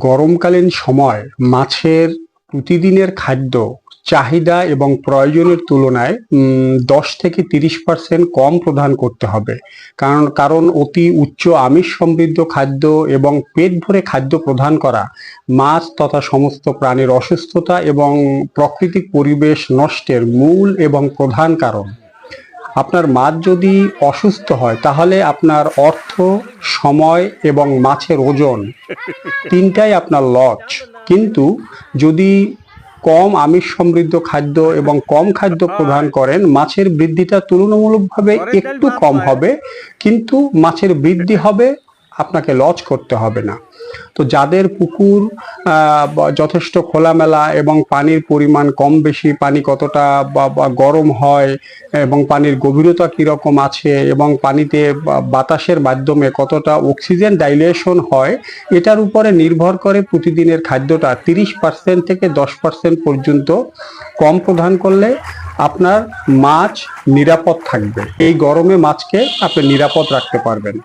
গরমকালীন সময় মাছের প্রতিদিনের খাদ্য চাহিদা এবং প্রয়োজনের তুলনায় 10 থেকে 30% কম প্রদান করতে হবে। কারণ অতি উচ্চ আমিষ সমৃদ্ধ খাদ্য এবং পেট ভরে খাদ্য প্রদান করা মাছ তথা সমস্ত প্রাণীর অসুস্থতা এবং প্রাকৃতিক পরিবেশ নষ্টের মূল এবং প্রধান কারণ। আপনার মাছ যদি অসুস্থ হয় তাহলে আপনার অর্থ, সময় এবং মাছের ওজন তিনটাই আপনার লস। কিন্তু যদি কম আমিষ সমৃদ্ধ খাদ্য এবং কম খাদ্য প্রদান করেন, মাছের বৃদ্ধিটা তুলনামূলকভাবে একটু কম হবে, কিন্তু মাছের বৃদ্ধি হবে, আপনাকে লস করতে হবে না। তো যাদের পুকুর যথেষ্ট খোলামেলা এবং পানির পরিমাণ কম বেশি, পানি কতটা বা গরম হয় এবং পানির গভীরতা কিরকম আছে এবং পানিতে বাতাসের মাধ্যমে কতটা অক্সিজেন ডাইলেশন হয়, এটার উপরে নির্ভর করে প্রতিদিনের খাদ্যটা 30% থেকে 10% পর্যন্ত কম প্রদান করলে আপনার মাছ নিরাপদ থাকবে। এই গরমে মাছকে আপনি নিরাপদ রাখতে পারবেন।